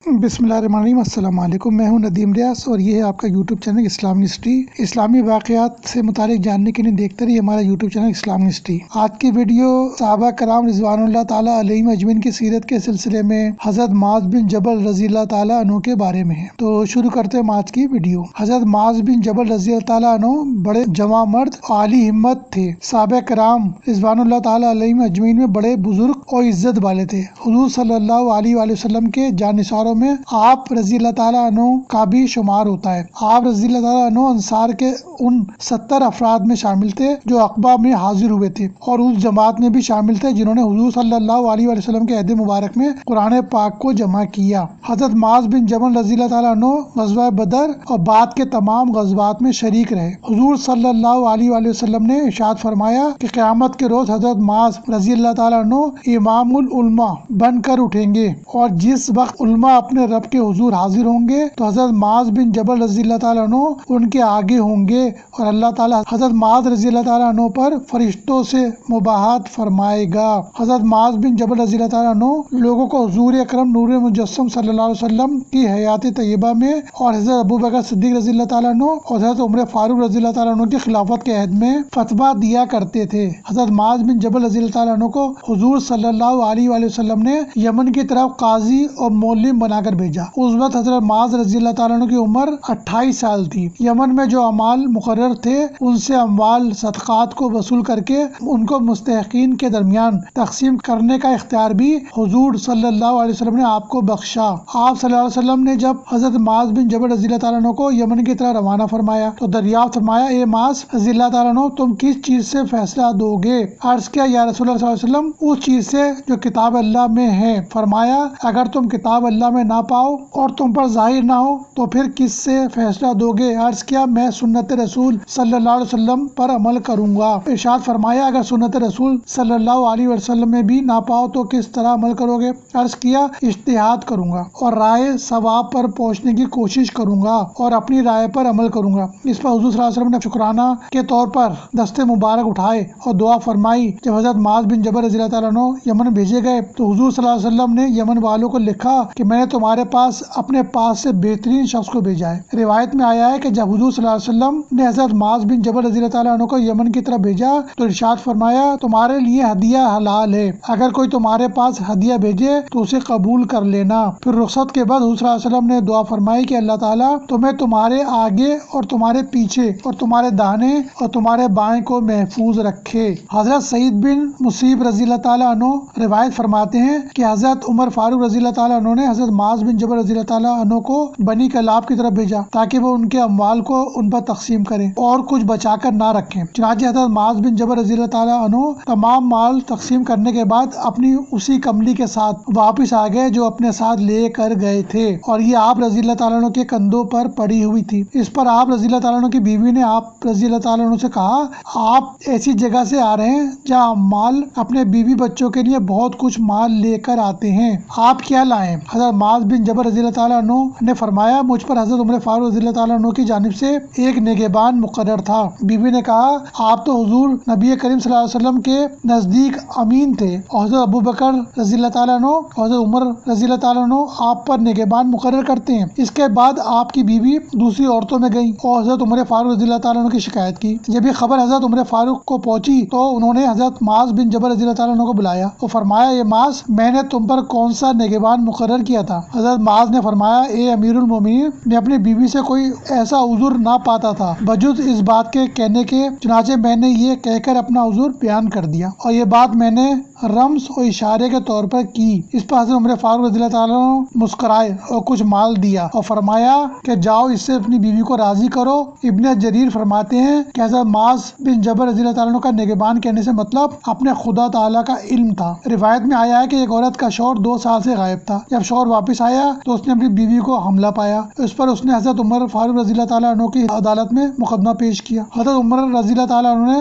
بسم اللہ الرحمن الرحیم۔ السلام علیکم، میں ہوں ندیم ریاض اور یہ ہے آپ کا یوٹیوب چینل اسلام ہسٹری۔ اسلامی واقعات سے متعلق جاننے کے لیے دیکھتے رہیے ہمارا یوٹیوب چینل اسلام ہسٹری۔ آج کی ویڈیو صحابہ کرام رضوان اللہ تعالیٰ علیہم اجمعین کی سیرت کے سلسلے میں حضرت معاذ بن جبل رضی اللہ تعالیٰ عنہ کے بارے میں ہے۔ تو شروع کرتے ہیں آج کی ویڈیو۔ حضرت معاذ بن جبل رضی اللہ تعالیٰ عنہ بڑے جواں مرد عالی ہمت تھے۔ صحابہ کرام رضوان اللہ تعالیٰ علیہم اجمعین میں بڑے بزرگ اور عزت والے تھے۔ حضور صلی اللہ علیہ وآلہ وسلم کے جانثاروں میں آپ رضی اللہ تعالیٰ عنہ کا بھی شمار ہوتا ہے۔ آپ رضی اللہ تعالیٰ عنہ انصار کے ان 70 افراد میں شامل تھے جو عقبہ میں حاضر ہوئے تھے اور اس جماعت میں بھی شامل تھے جنہوں نے حضور صلی اللہ علیہ وآلہ وسلم کے عہد مبارک میں قرآن پاک کو جمع کیا۔ حضرت معاذ بن جبل رضی اللہ تعالیٰ عنہ غزوہ بدر اور بعد کے تمام غزوات میں شریک رہے۔ حضور صلی اللہ علیہ وآلہ وسلم نے ارشاد فرمایا کہ قیامت کے روز حضرت معاذ رضی اللہ تعالیٰ عنہ امام العلماء بن کر اٹھیں گے، اور جس وقت علماء اپنے رب کے حضور حاضر ہوں گے تو حضرت معاذ بن جبل رضی اللہ تعالیٰ عنہ ان کے آگے ہوں گے، اور اللہ تعالیٰ حضرت معاذ رضی اللہ تعالیٰ عنہ پر فرشتوں سے مباحثت فرمائے گا۔ حضرت معاذ بن جبل رضی اللہ تعالیٰ عنہ لوگوں کو حضور اکرم نور مجسم صلی اللہ علیہ وسلم کی حیات طیبہ میں اور حضرت ابوبکر صدیق رضی اللہ تعالیٰ عنہ اور حضرت عمر فاروق رضی اللہ تعالیٰ عنہ کی خلافت کے عہد میں فتویٰ دیا کرتے تھے۔ حضرت معاذ بن جبل رضی اللہ تعالیٰ عنہ کو حضور صلی اللہ علیہ وآلہ وسلم نے یمن کی طرف قاضی اور مولم بنا کر بھیجا۔ اس وقت حضرت معاذ رضی اللہ تعالیٰ عنہ کی عمر 28 سال تھی۔ یمن میں جو اعمال مقرر تھے ان سے اموال صدقات کو وصول کر کے ان کو مستحقین کے درمیان تقسیم کرنے کا اختیار بھی حضور صلی اللہ علیہ وسلم نے آپ کو بخشا۔ آپ صلی اللہ علیہ وسلم نے جب حضرت معاذ بن جبل رضی اللہ تعالیٰ عنہ کو یمن کی طرح روانہ فرمایا تو دریافت فرمایا، اے معاذ رضی اللہ تعالیٰ عنہ تم کس چیز سے فیصلہ دو گے؟ عرض کیا، یا رسول اللہ صلی اللہ علیہ وسلم اس چیز سے جو کتاب اللہ میں ہے۔ فرمایا، اگر تم کتاب اللہ میں نہ پاؤ اور تم پر ظاہر نہ ہو تو پھر کس سے فیصلہ دو گے؟ عرض کیا، میں سنت رسول صلی اللہ علیہ وسلم پر عمل کروں گا۔ ارشاد فرمایا، اگر سنت رسول صلی اللہ علیہ وسلم میں بھی نہ پاؤ تو کس طرح عمل کرو گے؟ عرض کیا، اجتہاد کروں گا اور رائے ثواب پر پہنچنے کی کوشش کروں گا اور اپنی رائے پر عمل کروں گا۔ اس پر حضور صلی اللہ علیہ وسلم نے شکرانہ کے طور پر دست مبارک اٹھائے اور دعا فرمائی۔ جب حضرت معاذ بن جبل رضی اللہ تعالیٰ عنہ یمن بھیجے گئے تو حضور صلی اللہ علیہ وسلم نے یمن والوں کو لکھا کہ میں نے تمہارے پاس اپنے پاس سے بہترین شخص کو بھیجا ہے۔ روایت میں آیا ہے کہ جب حضور صلی اللہ علیہ وسلم نے حضرت معاذ بن جبل رضی اللہ تعالیٰ عنہ کو یمن کی طرف بھیجا تو ارشاد فرمایا، تمہارے لیے ہدیہ حلال ہے، اگر کوئی تمہارے پاس ہدیہ بھیجے تو اسے قبول کر لینا۔ پھر رخصت کے بعد حضور صلی اللہ علیہ وسلم نے دعا فرمائی کہ اللہ تعالیٰ تمہیں تمہارے آگے اور تمہارے پیچھے اور تمہارے داہنے اور تمہارے بائیں کو محفوظ رکھے۔ حضرت سعید بن مصیب رضی اللہ تعالیٰ عنہ روایت فرماتے ہیں کہ حضرت عمر فاروق رضی اللہ تعالیٰ عنہ نے حضرت معاذ بن جبل رضی اللہ تعالیٰ عنہ کو بنی کلاب کی طرف بھیجا تاکہ وہ ان کے اموال کو ان پر تقسیم کریں اور کچھ بچا کر نہ رکھیں۔ چنانچہ حضرت معاذ بن جبل رضی اللہ تعالیٰ عنہ تمام مال تقسیم کرنے کے بعد اپنی اسی کملی کے ساتھ واپس آ گئے جو اپنے ساتھ لے کر گئے تھے، اور یہ آپ رضی اللہ تعالیٰ عنہ کے کندھوں پر پڑی ہوئی تھی۔ اس پر آپ رضی اللہ تعالیٰ عنہ کی بیوی نے آپ رضی اللہ تعالیٰ عنہ سے کہا، آپ ایسی جگہ سے آ رہے ہیں جہاں مال اپنے بیوی بچوں کے لیے بہت کچھ مال لے کر آتے ہیں، آپ کیا لائیں؟ حضرت معاذ بن جبل رضی اللہ تعالیٰ عنہ نے فرمایا، مجھ پر حضرت عمر فاروق رضی اللہ تعالیٰ عنہ کی جانب سے ایک نگہبان مقرر تھا۔ بیوی نے کہا، آپ تو حضور نبی کریم صلی اللہ علیہ وسلم کے نزدیک امین تھے، اور حضرت ابوبکر رضی اللہ تعالیٰ عنہ اور حضرت عمر رضی اللہ تعالیٰ عنہ آپ پر نگہبان مقرر کرتے ہیں۔ اس کے بعد آپ کی بیوی دوسری عورتوں میں گئی اور حضرت عمر فاروق رضی اللہ تعالیٰ عنہ کی شکایت کی۔ جب یہ خبر حضرت عمر فاروق کو پہنچی تو انہوں نے حضرت معاذ بن جبل رضی اللہ تعالیٰ عنہ کو بلایا اور فرمایا، یہ معاذ، میں نے تم پر کون سا نگہبان مقرر کیا تھا؟ حضرت معاذ نے فرمایا، اے امیر المومنین، میں اپنی بیوی سے کوئی ایسا عذر نہ پاتا تھا بجز اس بات کے کہنے کے، چنانچہ میں نے یہ کہہ کر اپنا عذر بیان کر دیا، اور یہ بات میں نے رمز اور اشارے کے طور پر کی۔ اس پر حضرت عمر فاروق رضی اللہ تعالیٰ عنہ مسکرائے اور کچھ مال دیا اور فرمایا کہ جاؤ اس سے اپنی بیوی کو راضی کرو۔ ابن جریر فرماتے ہیں کہ حضرت معاذ بن جبل رضی اللہ تعالیٰ عنہ کا نگہبان کہنے سے مطلب اپنے خدا تعالیٰ کا علم تھا۔ روایت میں آیا ہے کہ ایک عورت کا شوہر 2 سال سے غائب تھا، جب شوہر واپس آیا تو اس نے اپنی بیوی کو حاملہ پایا، اس پر اس نے حضرت عمر فاروق رضی اللہ تعالیٰ عنہ کی عدالت میں مقدمہ پیش کیا۔ حضرت عمر رضی اللہ تعالیٰ عنہ نے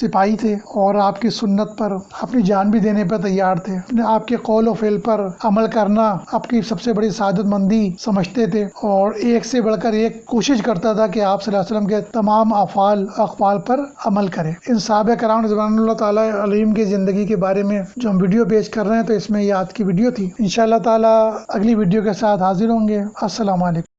سپاہی تھے اور آپ کی سنت پر اپنی جان بھی دینے پر تیار تھے. آپ کے قول و فعل پر عمل کرنا آپ کی سب سے بڑی سعادت مندی سمجھتے تھے اور ایک سے بڑھ کر ایک کوشش کرتا تھا کہ آپ صلی اللہ علیہ وسلم کے تمام افعال اقوال پر عمل کریں. ان صحابہ کرام رضوان اللہ تعالیٰ علیہم کی زندگی کے بارے میں جو ہم ویڈیو پیش کر رہے ہیں تو اس میں یہ آج کی ویڈیو تھی. انشاءاللہ تعالیٰ اگلی ویڈیو کے ساتھ حاضر ہوں گے. السلام علیکم.